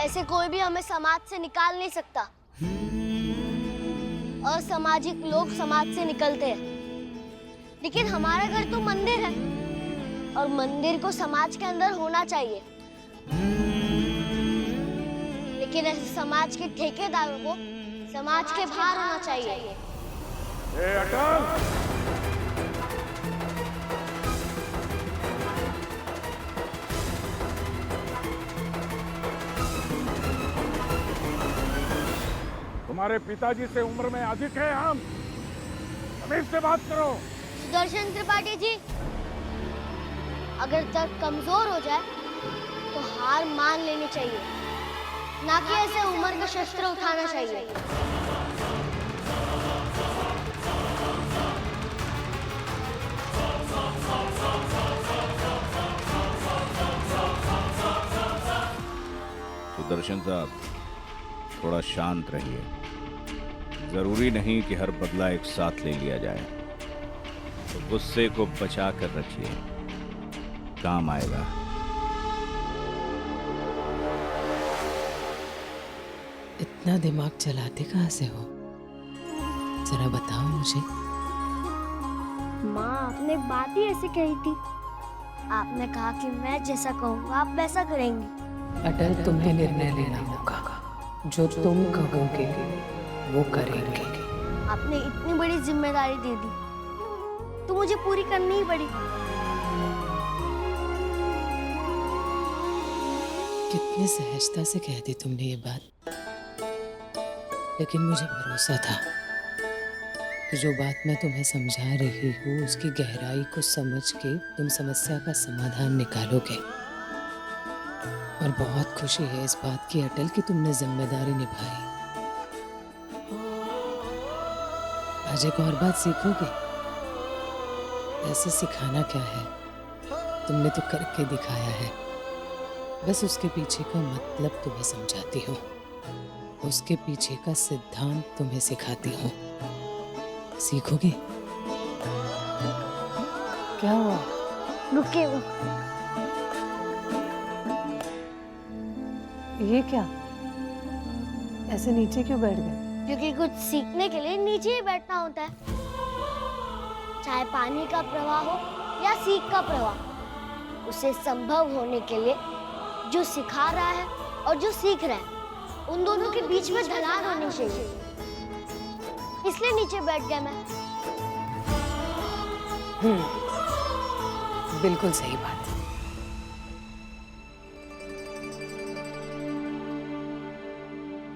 ऐसे कोई भी हमें समाज से निकाल नहीं सकता। असामाजिक लोग समाज से निकलते हैं, लेकिन हमारा घर तो मंदिर है और मंदिर को समाज के अंदर होना चाहिए। लेकिन ऐसे समाज के ठेकेदारों को समाज के बाहर होना चाहिए। अटल! तुम्हारे पिताजी से उम्र में अधिक है हम। अमीर से बात करो। सुदर्शन त्रिपाठी जी, अगर तक कमजोर हो जाए तो हार मान लेनी चाहिए, ना कि ऐसे उम्र का शस्त्र उठाना चाहिए। सुदर्शन साहब, थोड़ा शांत रहिए। जरूरी नहीं कि हर बदला एक साथ ले लिया जाए, तो गुस्से को बचा कर रखिए, काम आएगा। इतना दिमाग चलाते कहाँ से हो, जरा बताओ मुझे। माँ, आपने बात ही ऐसी कही थी। आपने कहा कि मैं जैसा कहूँगा आप वैसा करेंगे। अटल, तुम्हें निर्णय लेना होगा। जो तुम कहोगे वो करेंगे। आपने इतनी बड़ी जिम्मेदारी दे दी तो मुझे पूरी करनी ही पड़ी। कितनी सहजता से कह दी तुमने ये बात, लेकिन मुझे भरोसा था कि जो बात मैं तुम्हें समझा रही हूँ उसकी गहराई को समझ के तुम समस्या का समाधान निकालोगे। और बहुत खुशी है इस बात की अटल कि तुमने जिम्मेदारी निभाई। आज एक और बात सीखोगे। ऐसे सिखाना क्या है, तुमने तो करके दिखाया है। बस उसके पीछे का मतलब तुम्हें समझाती हूँ, उसके पीछे का सिद्धांत तुम्हें सिखाती हूँ। सीखोगे? क्या हुआ? रुके वो। ये क्या? ऐसे नीचे क्यों बैठ गए? क्योंकि कुछ सीखने के लिए नीचे ही बैठना होता है, चाहे पानी का प्रवाह हो या सीख का प्रवाह। उसे संभव होने के लिए जो सिखा रहा है और जो सीख रहा है, उन दोनों के बीच में ढलान होनी चाहिए। इसलिए नीचे बैठ गया मैं। बिल्कुल सही बात।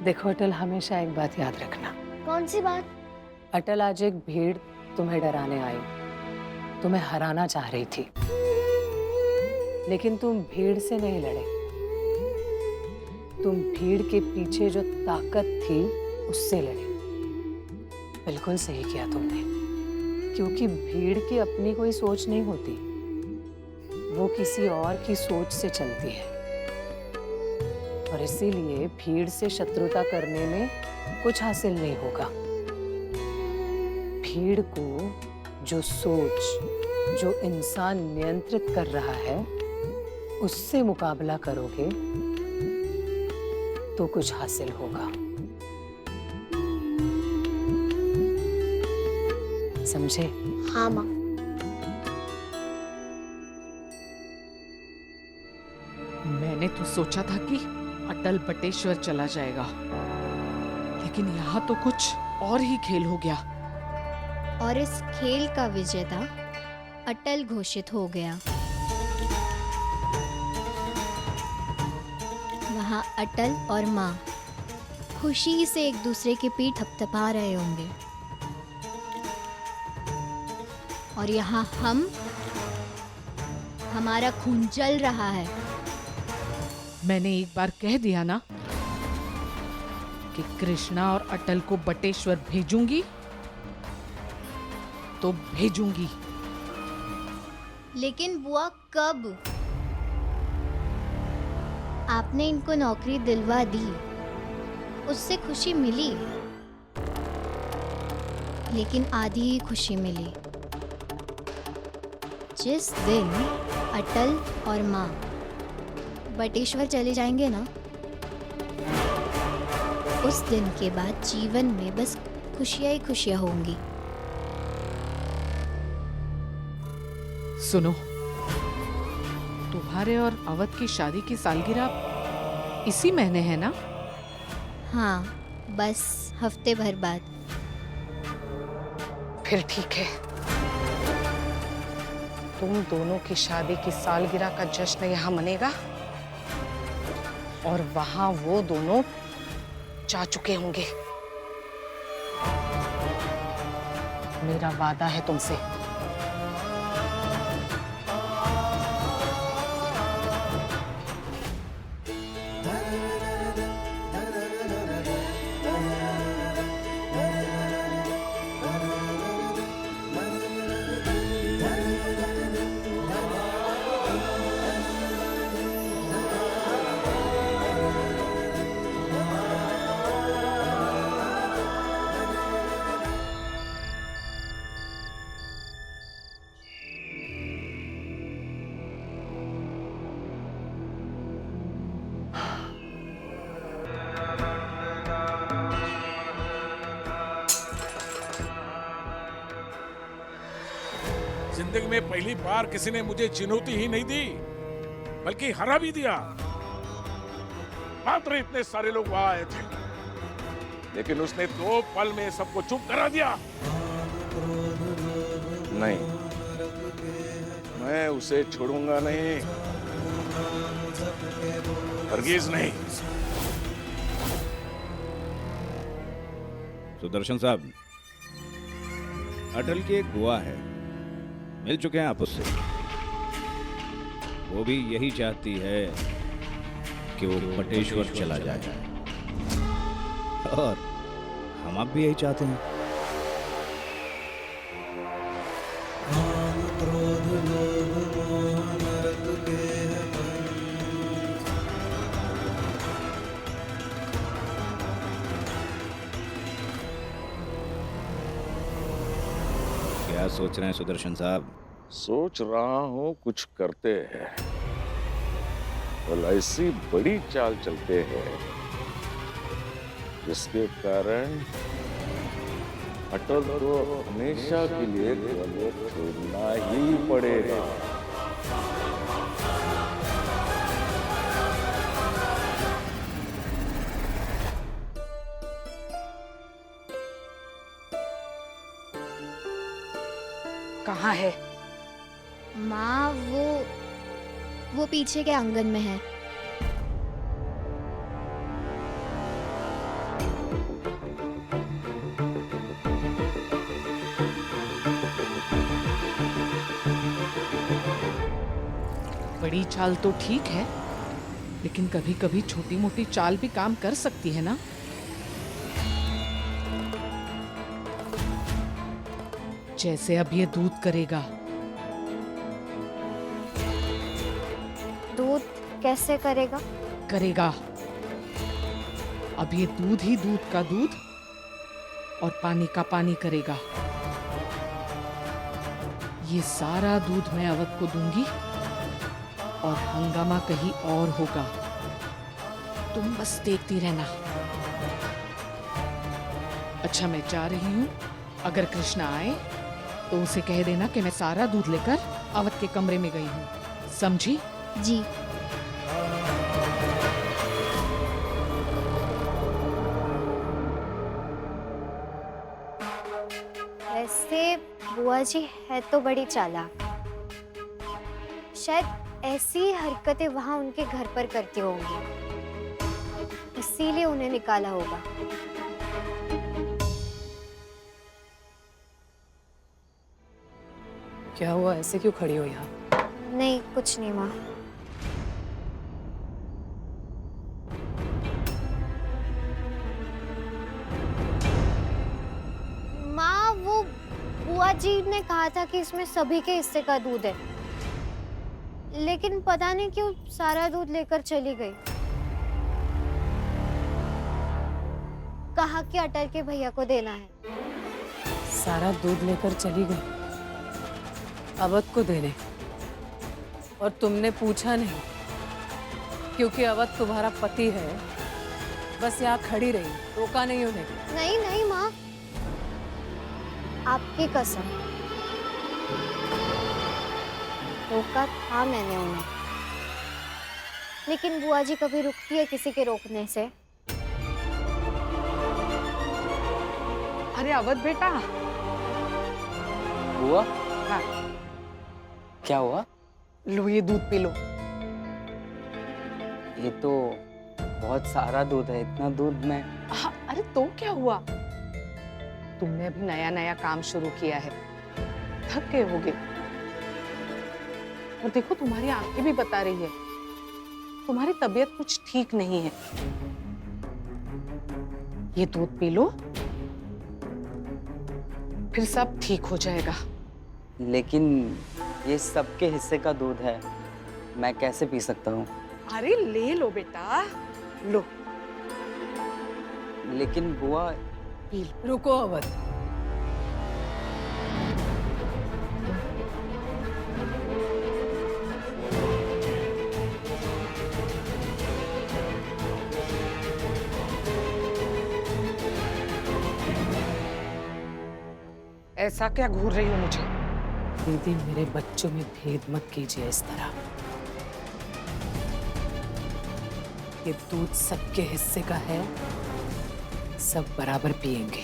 देखो अटल, हमेशा एक बात याद रखना। कौन सी बात? अटल, आज एक भीड़ तुम्हें डराने आई, तुम्हें हराना चाह रही थी, लेकिन तुम भीड़ से नहीं लड़े। तुम भीड़ के पीछे जो ताकत थी उससे लड़े। बिल्कुल सही किया तुमने, क्योंकि भीड़ की अपनी कोई सोच नहीं होती, वो किसी और की सोच से चलती है। और इसीलिए भीड़ से शत्रुता करने में कुछ हासिल नहीं होगा। भीड़ को जो सोच, जो इंसान नियंत्रित कर रहा है, उससे मुकाबला करोगे तो कुछ हासिल होगा। समझे? हाँ माँ। मैंने तो सोचा था कि अटल बटेश्वर चला जाएगा, लेकिन यहाँ तो कुछ और ही खेल हो गया। और इस खेल का विजेता अटल घोषित हो गया। वहाँ अटल और माँ खुशी से एक दूसरे की पीठ थपथपा रहे होंगे, और यहाँ हमारा खून जल रहा है। मैंने एक बार कह दिया ना कि कृष्णा और अटल को बटेश्वर भेजूंगी तो भेजूंगी। लेकिन बुआ, कब? आपने इनको नौकरी दिलवा दी, उससे खुशी मिली, लेकिन आधी ही खुशी मिली। जिस दिन अटल और माँ बटेश्वर चले जाएंगे ना, उस दिन के बाद जीवन में बस खुशियां ही खुशियां होंगी। सुनो, तुम्हारे और अवध की शादी की सालगिरह इसी महीने है ना? हाँ, बस हफ्ते भर बाद। फिर ठीक है। तुम दोनों की शादी की सालगिरह का जश्न यहाँ मनेगा और वहां वो दोनों जा चुके होंगे। मेरा वादा है तुमसे। जिंदगी में पहली बार किसी ने मुझे चुनौती ही नहीं दी, बल्कि हरा भी दिया। मात्र इतने सारे लोग वहां आए थे, लेकिन उसने 2 पल में सबको चुप करा दिया। नहीं, मैं उसे छोड़ूंगा नहीं, हरगिज नहीं। सुदर्शन साहब, अटल की एक बुआ है, मिल चुके हैं आप उससे। वो भी यही चाहती है कि वो बटेश्वर चला जाए, और हम आप भी यही चाहते हैं। क्या सोच रहे हैं सुदर्शन साहब? सोच रहा हूं कुछ करते हैं और ऐसी बड़ी चाल चलते हैं जिसके कारण अटल को हमेशा के लिए ग्वालियर छोड़ना ही पड़ेगा। कहाँ है? माँ, वो पीछे के आंगन में है। बड़ी चाल तो ठीक है, लेकिन कभी कभी छोटी मोटी चाल भी काम कर सकती है ना। जैसे अब ये दूध करेगा। दूध कैसे करेगा? करेगा। अब ये दूध ही दूध का दूध और पानी का पानी करेगा। ये सारा दूध मैं अवध को दूंगी और हंगामा कहीं और होगा। तुम बस देखती रहना। अच्छा, मैं जा रही हूँ। अगर कृष्णा आए तो उसे कह देना कि मैं सारा दूध लेकर अवध के कमरे में गई हूँ। समझी? जी। वैसे बुआ जी है तो बड़ी चालाक। शायद ऐसी हरकतें वहां उनके घर पर करती होंगी, इसीलिए उन्हें निकाला होगा। क्या हुआ, ऐसे क्यों खड़ी हो यहाँ? नहीं, कुछ नहीं माँ। माँ, वो बुआ जी ने कहा था कि इसमें सभी के हिस्से का दूध है, लेकिन पता नहीं क्यों सारा दूध लेकर चली गई। कहा कि अटल के भैया को देना है। सारा दूध लेकर चली गई अवध को देने, और तुमने पूछा नहीं? क्योंकि अवध तुम्हारा पति है बस यहाँ खड़ी रही, रोका नहीं उन्हें। नहीं नहीं माँ, आपकी कसम, रोका था मैंने उन्हें। लेकिन बुआ जी कभी रुकती है किसी के रोकने से? अरे अवध बेटा। हुआ? हाँ, क्या हुआ? लो ये दूध पी लो। ये तो बहुत सारा दूध है, इतना दूध मैं। हाँ, अरे तो क्या हुआ, तुमने अभी नया नया काम शुरू किया है, थक गए होगे। और देखो तुम्हारी आंखें भी बता रही है तुम्हारी तबीयत कुछ ठीक नहीं है। ये दूध पी लो, फिर सब ठीक हो जाएगा। लेकिन ये सबके हिस्से का दूध है, मैं कैसे पी सकता हूँ? अरे ले लो बेटा, लो। लेकिन बुआ। P low. रुको अवध, ऐसा क्या घूर रही हो मुझे? दीदी मेरे बच्चों में भेद मत कीजिए इस तरह। ये दूध सबके हिस्से का है, सब बराबर पिएंगे।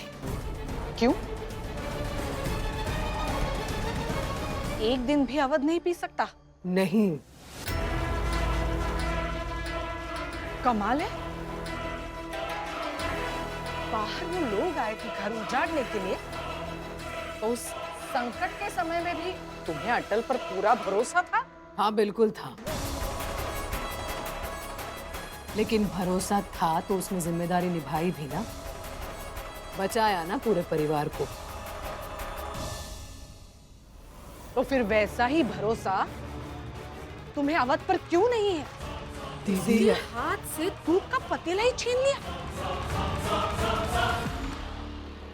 क्यों? एक दिन भी अवध नहीं पी सकता? नहीं। कमाल है, बाहर वो लोग आए थे घर उजाड़ने के लिए, तो उस संकट के समय में भी तुम्हें अटल पर पूरा भरोसा था? हाँ बिल्कुल था, लेकिन भरोसा था तो उसमें जिम्मेदारी निभाई भी ना, बचाया ना पूरे परिवार को। तो फिर वैसा ही भरोसा तुम्हें अवध पर क्यों नहीं है? दीदी हाथ से दूध का पतीला ही छीन लिया।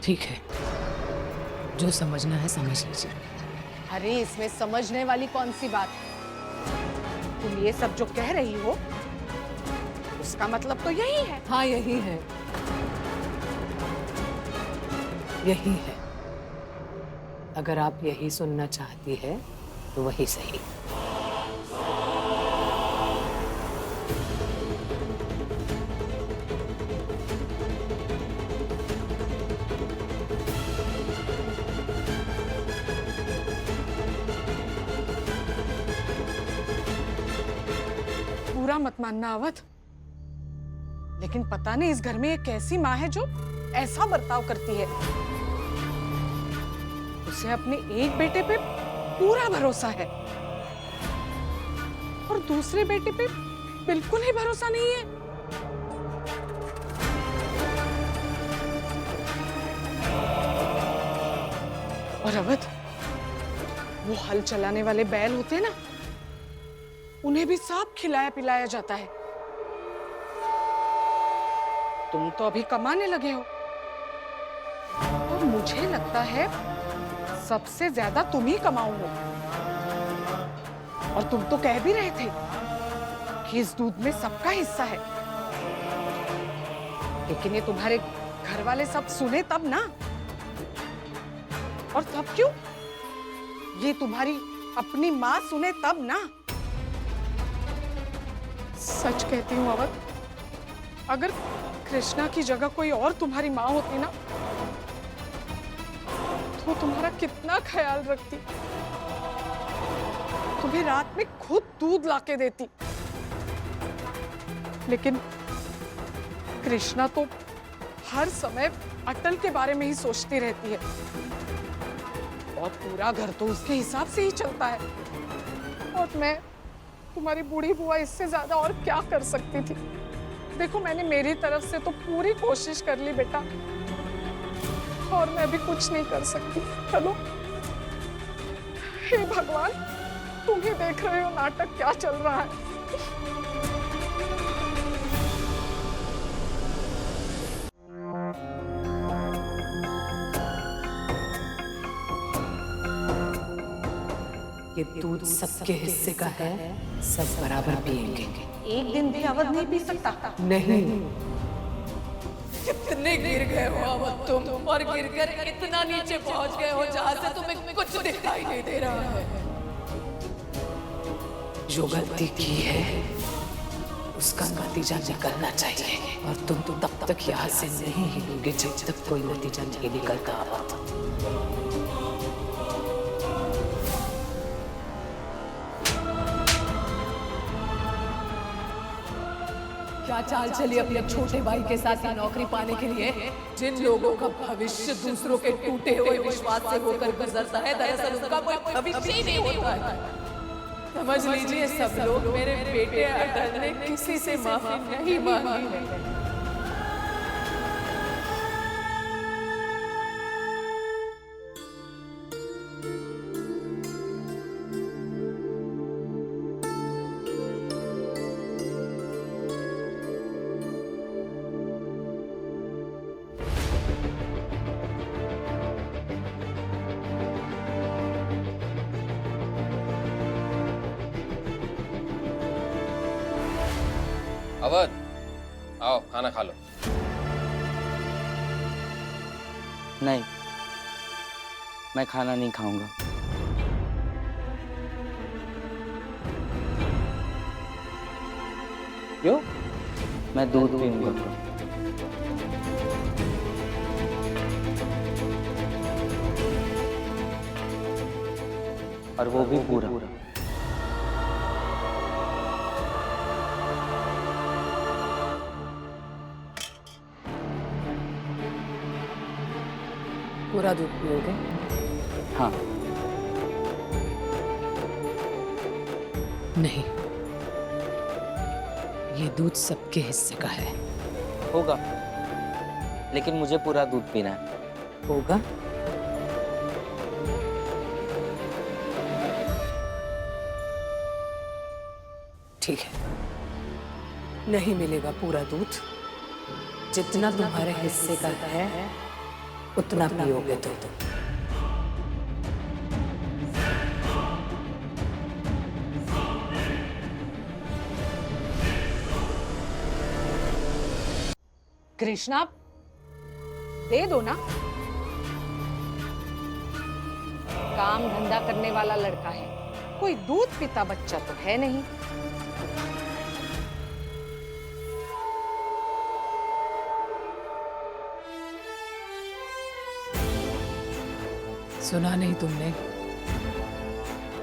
ठीक है, जो समझना है समझ लीजिए। अरे इसमें समझने वाली कौन सी बात है? तुम ये सब जो कह रही हो उसका मतलब तो यही है। हाँ यही है, यही है। अगर आप यही सुनना चाहती है तो वही सही। बुरा मत मानना अवध, लेकिन पता नहीं इस घर में एक ऐसी माँ है जो ऐसा बर्ताव करती है। उसे अपने एक बेटे पे पूरा भरोसा है और दूसरे बेटे पे बिल्कुल ही भरोसा नहीं है। और अवध, वो हल चलाने वाले बैल होते हैं ना, उन्हें भी सब खिलाया पिलाया जाता है। तुम तो अभी कमाने लगे हो और मुझे लगता है सबसे ज्यादा तुम ही कमाओगे। और तुम तो कह भी रहे थे कि इस दूध में सबका हिस्सा है, लेकिन ये तुम्हारे घर वाले सब सुने तब ना। और तब क्यों? ये तुम्हारी अपनी माँ सुने तब ना। सच कहती हूँ अवध, अगर कृष्णा की जगह कोई और तुम्हारी माँ होती ना, तो तुम्हारा कितना ख्याल रखती, तुम्हें रात में खुद दूध लाके देती। लेकिन कृष्णा तो हर समय अटल के बारे में ही सोचती रहती है और पूरा घर तो उसके हिसाब से ही चलता है। और मैं, तुम्हारी बूढ़ी बुआ, इससे ज्यादा और क्या कर सकती थी? देखो, मैंने मेरी तरफ से तो पूरी कोशिश कर ली बेटा, और मैं भी कुछ नहीं कर सकती। चलो, हे भगवान, तुम ही देख रहे हो नाटक क्या चल रहा है। ये दूध सबके हिस्से का है, सब बराबर पिएंगे। एक दिन भी अवध नहीं पी सकता? नहीं, कितने गिर गए हो अब तुम, और गिरकर इतना नीचे पहुंच गए हो जहां से तुम्हें कुछ दिखाई नहीं दे रहा है। जो गलती की है उसका नतीजा निकलना चाहिए, और तुम तब तक यहाँ से नहीं हिलोगे जब तक कोई नतीजा नहीं निकलता। क्या चाल चली अपने छोटे भाई के साथ ये नौकरी पाने के लिए? जिन लोगों का भविष्य दूसरों के टूटे हुए विश्वास से होकर गुजरता है, दरअसल उनका कोई भविष्य ही नहीं होता है। समझ लीजिए सब लोग मेरे बेटे अटल ने किसी से माफी नहीं मांगी है। अवध, आओ खाना खा लो। नहीं, मैं खाना नहीं खाऊंगा। क्यों? मैं दूध पीऊंगा। और वो भी पूरा। पूरा दूध पियोगे? हाँ। नहीं, ये दूध सबके हिस्से का है। होगा, लेकिन मुझे पूरा दूध पीना है। होगा? ठीक है, नहीं मिलेगा पूरा दूध। जितना तुम्हारे हिस्से का है उतना पियोगे तुम। कृष्णा, दे दो ना। काम धंधा करने वाला लड़का है, कोई दूध पीता बच्चा तो है नहीं। सुना नहीं तुमने?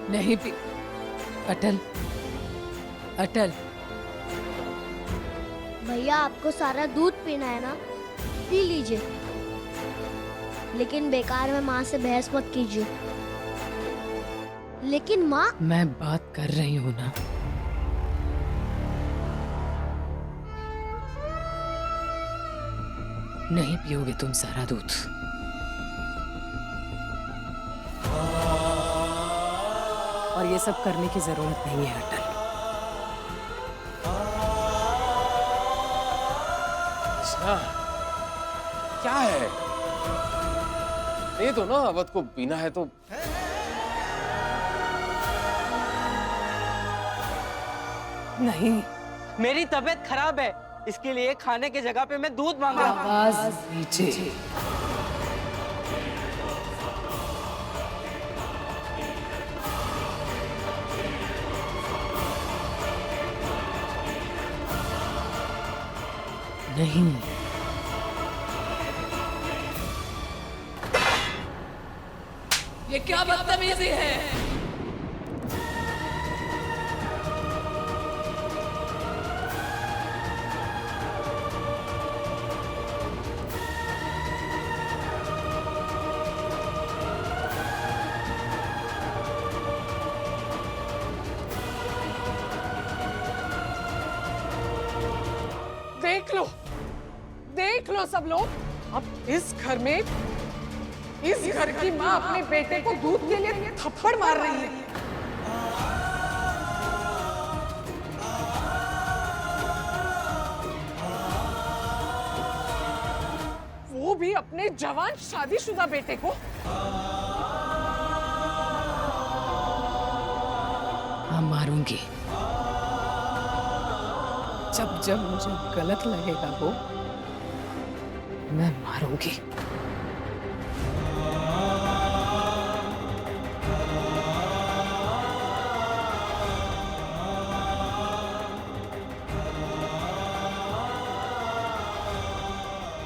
नहीं पी। अटल, अटल, भैया आपको सारा दूध पीना है ना, पी लीजिए, लेकिन बेकार में माँ से बहस मत कीजिए। लेकिन माँ, मैं बात कर रही हूँ ना। नहीं पियोगे तुम सारा दूध। और ये सब करने की जरूरत नहीं है अटल। कृष्णा, क्या है? दे दो ना, अवध को पीना है तो। नहीं, मेरी तबीयत खराब है, इसके लिए खाने की जगह पे मैं दूध मांग रहा हूँ। आवाज नीचे। नहीं, ये क्या बदतमीजी है? देख लो सब लोग, अब इस घर में इस घर की माँ अपने बेटे को दूध के लिए थप्पड़ मार रही है। वो भी अपने जवान शादीशुदा बेटे को। हाँ, मारूंगी। जब जब मुझे गलत लगेगा वो मैं मारूंगी।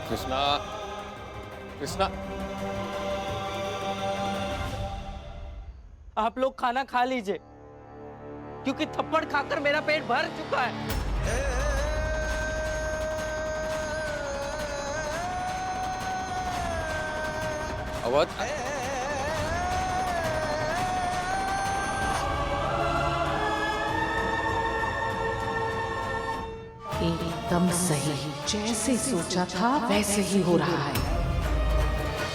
कृष्णा, कृष्णा, आप लोग खाना खा लीजिए, क्योंकि थप्पड़ खाकर मेरा पेट भर चुका है। अवध, एकदम सही, जैसे सोचा था वैसे ही हो रहा है।